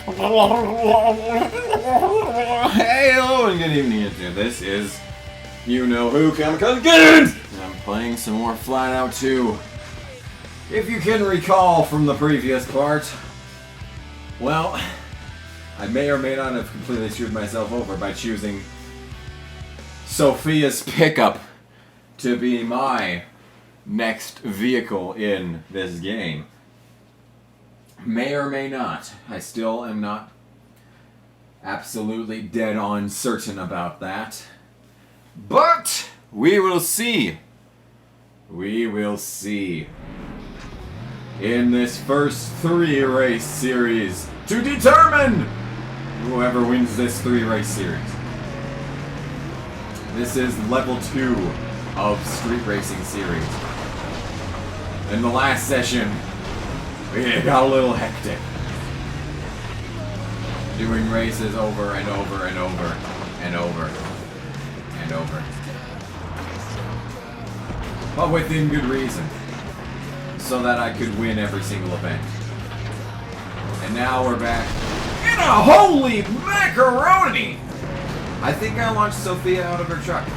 Hey, hello and good evening. This is You Know Who Kamikaze Games! And I'm playing some more Flatout 2. If you can recall from the previous part, well, I may or may not have completely screwed myself over by choosing Sophia's pickup to be my next vehicle in this game. May or may not. I still am not absolutely dead on certain about that. But we will see. We will see. In this first 3-race series to determine whoever wins this 3-race series. This is level 2 of Street Racing series. In the last session, it got a little hectic. Doing races over and over and over and over and over. But within good reason. So that I could win every single event. And now we're back in a holy macaroni! I think I launched Sophia out of her truck.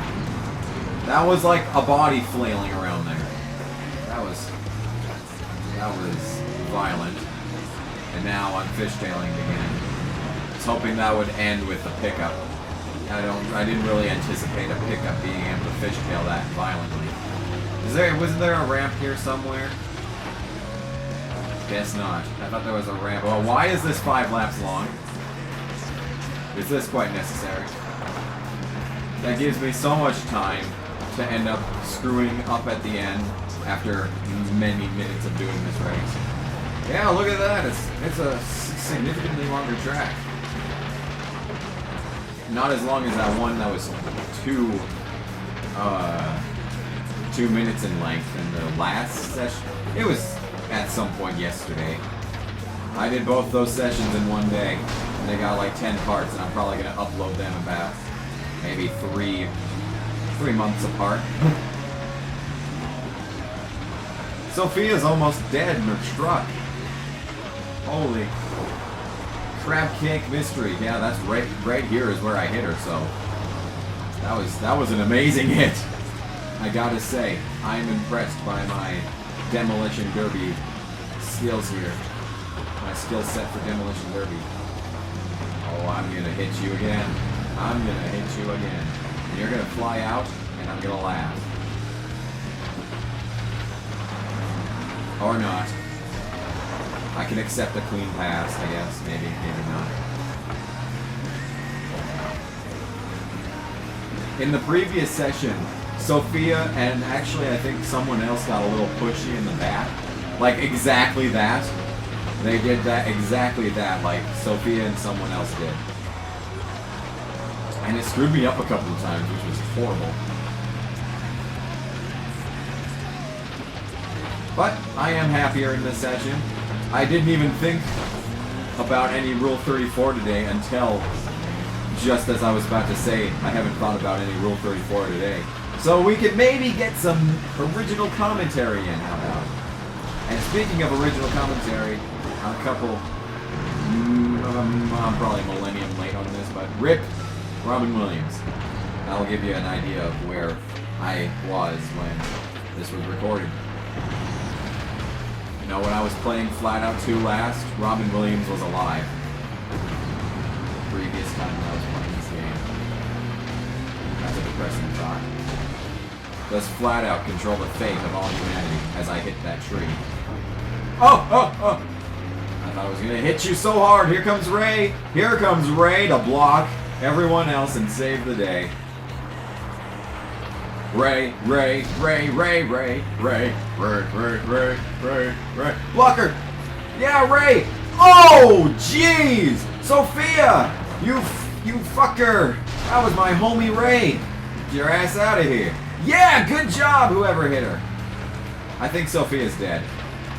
That was like a body flailing around there. That was violent. And now I'm fishtailing again. I was hoping that would end with the pickup. I didn't really anticipate a pickup being able to fishtail that violently. Wasn't there a ramp here somewhere? Guess not. I thought there was a ramp. Well, why is this 5 laps long? Is this quite necessary? That gives me so much time to end up screwing up at the end after many minutes of doing this race. Yeah, look at that. It's a significantly longer track. Not as long as that one that was 2 minutes in length in the last session. It was at some point yesterday. I did both those sessions in one day. And they got like 10 parts, and I'm probably going to upload them about maybe 3 months apart. Sophia's almost dead in her truck. Holy crab cake mystery. Yeah, that's right here is where I hit her, so that was an amazing hit. I gotta say, I'm impressed by my demolition derby skills here. My skill set for demolition derby. Oh, I'm gonna hit you again. I'm gonna hit you again. And you're gonna fly out, and I'm gonna laugh. Or not. I can accept a clean pass, I guess. Maybe, maybe not. In the previous session, Sophia and actually I think someone else got a little pushy in the back. Like exactly that. They did that, exactly that, like Sophia and someone else did. And it screwed me up a couple of times, which was horrible. But I am happier in this session. I didn't even think about any Rule 34 today until just as I was about to say I haven't thought about any Rule 34 today. So we could maybe get some original commentary in, how about? And speaking of original commentary, a couple, I'm probably a millennium late on this, but RIP Robin Williams. That'll give you an idea of where I was when this was recorded. You know, when I was playing Flatout 2 last, Robin Williams was alive. The previous time I was playing this game. That's a depressing thought. Does Flatout control the fate of all humanity as I hit that tree? Oh! I thought I was going to hit you so hard. Here comes Ray. Here comes Ray to block everyone else and save the day. Ray. Blocker! Yeah, Ray! Oh, jeez! Sophia! You fucker! That was my homie Ray. Get your ass out of here. Yeah, good job, whoever hit her. I think Sophia's dead.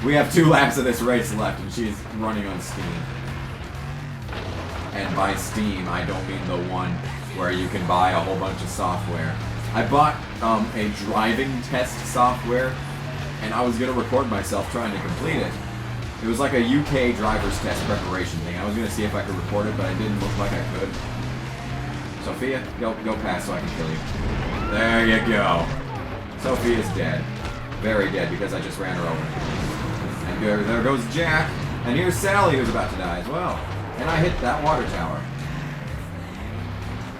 We have 2 laps of this race left, and she's running on Steam. And by Steam, I don't mean the one where you can buy a whole bunch of software. I bought a driving test software, and I was going to record myself trying to complete it. It was like a UK driver's test preparation thing. I was gonna see if I could record it, but it didn't look like I could. Sophia, go past so I can kill you. There you go. Sophia's dead. Very dead because I just ran her over. And there goes Jack. And here's Sally who's about to die as well. And I hit that water tower.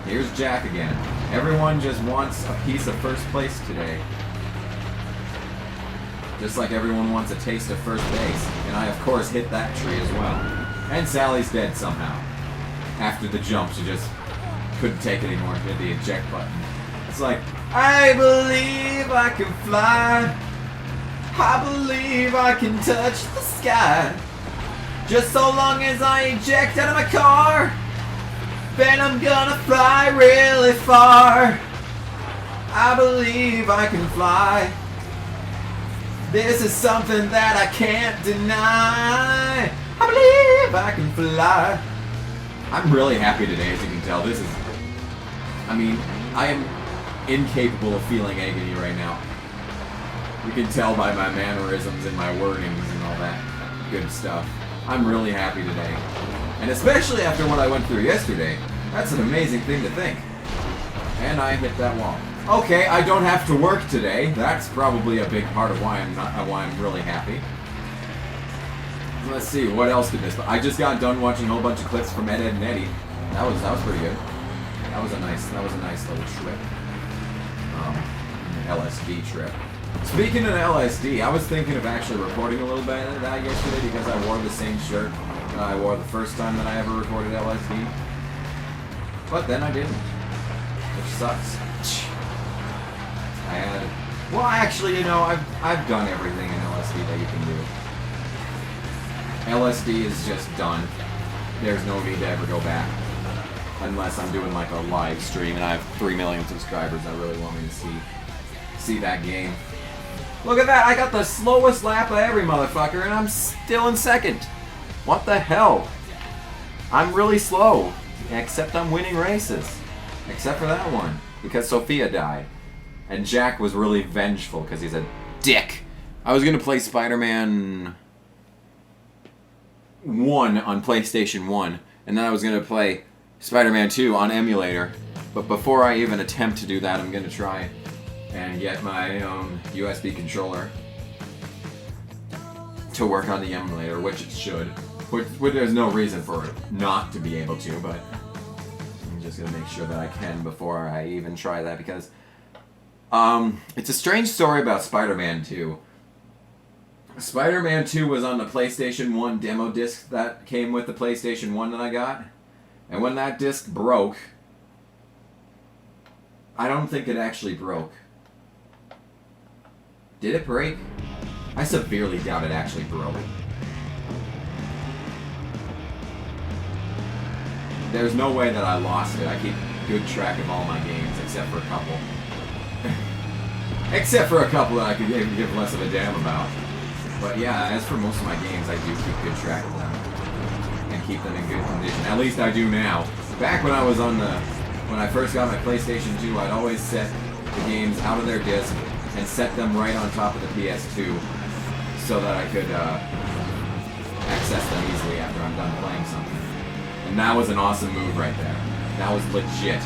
Here's Jack again. Everyone just wants a piece of first place today. Just like everyone wants a taste of first base. And I, of course, hit that tree as well. And Sally's dead somehow. After the jump, she just couldn't take it anymore and hit the eject button. It's like, I believe I can fly. I believe I can touch the sky. Just so long as I eject out of my car, then I'm gonna fly really far. I believe I can fly. This is something that I can't deny. I believe I can fly. I'm really happy today, as you can tell. I mean, I am incapable of feeling agony right now. You can tell by my mannerisms and my wordings and all that good stuff. I'm really happy today. And especially after what I went through yesterday. That's an amazing thing to think. And I hit that wall. Okay, I don't have to work today. That's probably a big part of why I'm really happy. Let's see, what else did this? I just got done watching a whole bunch of clips from Ed, and Eddie. That was pretty good. That was a nice little trip. LSD trip. Speaking of LSD, I was thinking of actually recording a little bit of that yesterday because I wore the same shirt that I wore the first time that I ever recorded LSD. But then I didn't. Which sucks. Well, actually, you know, I've done everything in LSD that you can do. LSD is just done. There's no need to ever go back. Unless I'm doing like a live stream and I have 3 million subscribers that really want me to see that game. Look at that, I got the slowest lap of every motherfucker and I'm still in second. What the hell? I'm really slow. Except I'm winning races. Except for that one. Because Sophia died. And Jack was really vengeful because he's a dick. I was going to play Spider-Man 1 on PlayStation 1. And then I was going to play Spider-Man 2 on emulator. But before I even attempt to do that, I'm going to try and get my own USB controller to work on the emulator, which it should. Which there's no reason for it not to be able to, but I'm just going to make sure that I can before I even try that, because it's a strange story about Spider-Man 2. Spider-Man 2 was on the PlayStation 1 demo disc that came with the PlayStation 1 that I got. And when that disc broke, I don't think it actually broke. Did it break? I severely doubt it actually broke. There's no way that I lost it. I keep good track of all my games, except for a couple. Except for a couple that I could give less of a damn about. But yeah, as for most of my games, I do keep good track of them. And keep them in good condition. At least I do now. Back when I was when I first got my PlayStation 2, I'd always set the games out of their disc and set them right on top of the PS2 so that I could access them easily after I'm done playing something. And that was an awesome move right there. That was legit.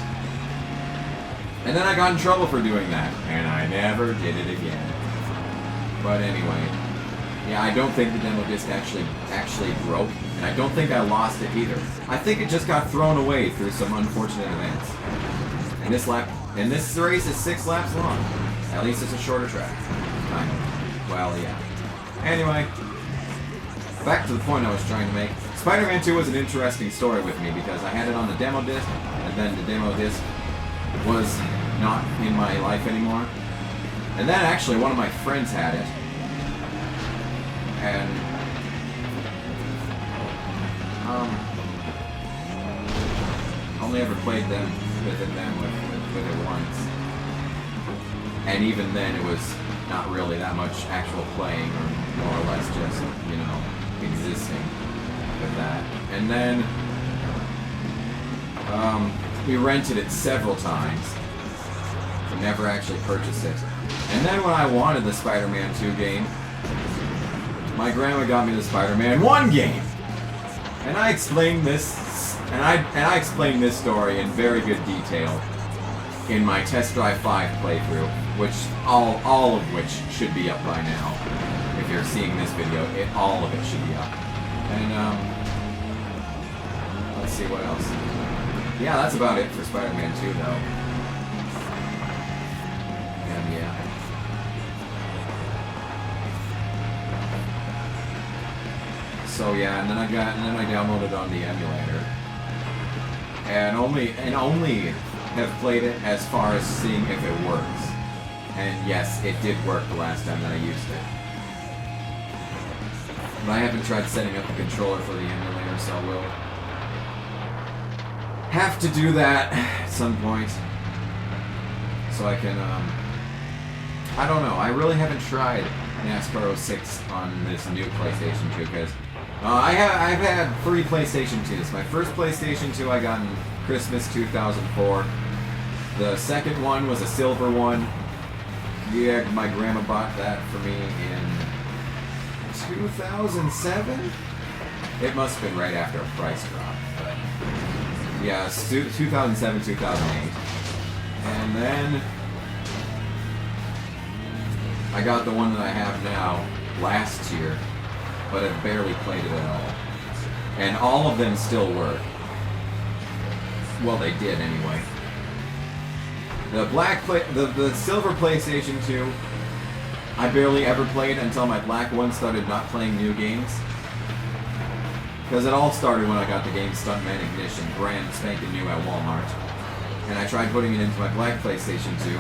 And then I got in trouble for doing that, and I never did it again. But anyway, yeah, I don't think the demo disc actually broke, and I don't think I lost it either. I think it just got thrown away through some unfortunate events. And this race is 6 laps long. At least it's a shorter track. Kind of. Well, yeah. Anyway, back to the point I was trying to make. Spider-Man 2 was an interesting story with me because I had it on the demo disc, and then the demo disc was not in my life anymore. And then actually one of my friends had it. And only ever played with it once. And even then it was not really that much actual playing, or more or less just, you know, existing with that. And then we rented it several times. We never actually purchased it. And then when I wanted the Spider-Man 2 game, my grandma got me the Spider-Man 1 game. And I explained this, and I explained this story in very good detail in my Test Drive 5 playthrough, which all of which should be up by now. If you're seeing this video, all of it should be up. And let's see what else. Yeah, that's about it for Spider-Man 2, though. And yeah. So yeah, and then I downloaded on the emulator, and only have played it as far as seeing if it works. And yes, it did work the last time that I used it. But I haven't tried setting up the controller for the emulator, so we'll have to do that at some point. So I can, I don't know, I really haven't tried NASCAR 06 on this new PlayStation 2, because I've had 3 PlayStation 2s. My first PlayStation 2 I got in Christmas 2004. The second one was a silver one. Yeah, my grandma bought that for me in 2007? It must have been right after a price drop. But yeah, 2007, 2008. And then I got the one that I have now last year, but I've barely played it at all. And all of them still work. Well, they did anyway. The silver PlayStation 2, I barely ever played until my black one started not playing new games. Because it all started when I got the game Stuntman Ignition, brand spanking new at Walmart. And I tried putting it into my black PlayStation 2,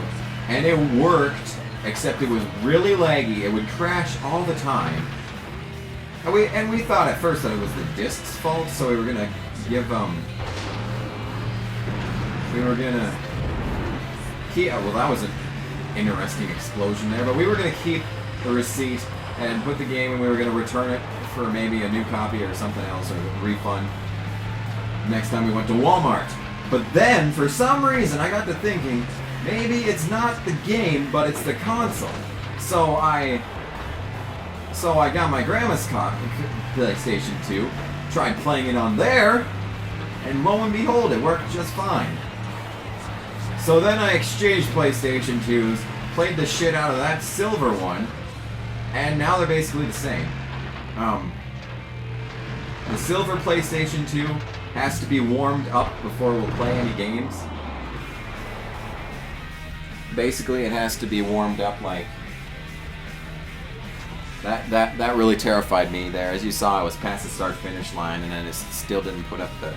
and it worked, except it was really laggy. It would crash all the time. And we thought at first that it was the disc's fault, so we were gonna give well, that was an interesting explosion there, but we were gonna keep the receipt and put the game, and we were gonna return it for maybe a new copy or something else, or a refund next time we went to Walmart. But then, for some reason, I got to thinking, maybe it's not the game, but it's the console. So I got my grandma's PlayStation 2, tried playing it on there, and lo and behold, it worked just fine. So then I exchanged PlayStation 2s, played the shit out of that silver one, and now they're basically the same. The silver PlayStation 2 has to be warmed up before we'll play any games. Basically, it has to be warmed up like... That really terrified me there. As you saw, I was past the start-finish line, and then it still didn't put up the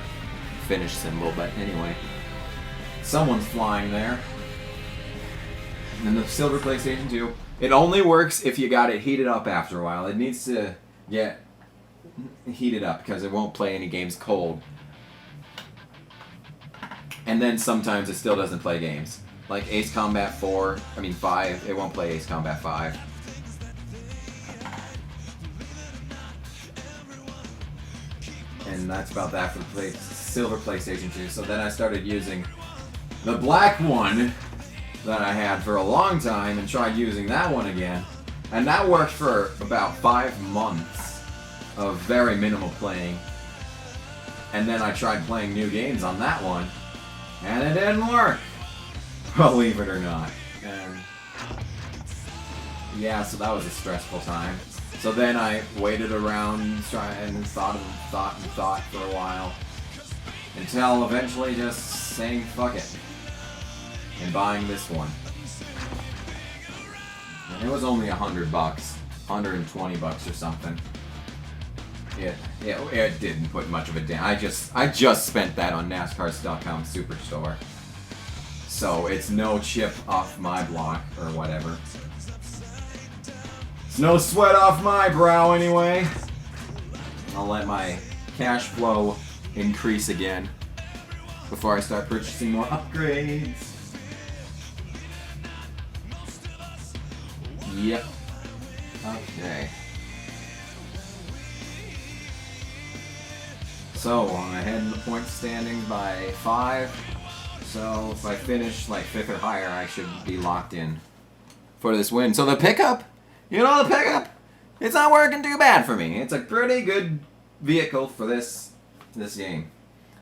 finish symbol, but anyway. Someone's flying there. And then the silver PlayStation 2, it only works if you got it heated up after a while. It needs to get heated up because it won't play any games cold. And then sometimes it still doesn't play games. Like Ace Combat 5, it won't play Ace Combat 5. And that's about that for the silver PlayStation 2. So then I started using the black one that I had for a long time and tried using that one again. And that worked for about 5 months of very minimal playing. And then I tried playing new games on that one, and it didn't work, believe it or not. And yeah, so that was a stressful time. So then I waited around and thought for a while, until eventually just saying fuck it and buying this one. And it was only $100, $120 or something. It didn't put much of a down. I just spent that on NASCARs.com Superstore. So it's no chip off my block or whatever. It's no sweat off my brow anyway. I'll let my cash flow increase again before I start purchasing more upgrades. Yep. Okay. So, I'm ahead in the point standings by 5. So, if I finish like 5th or higher, I should be locked in for this win. So the pickup, It's not working too bad for me. It's a pretty good vehicle for this game.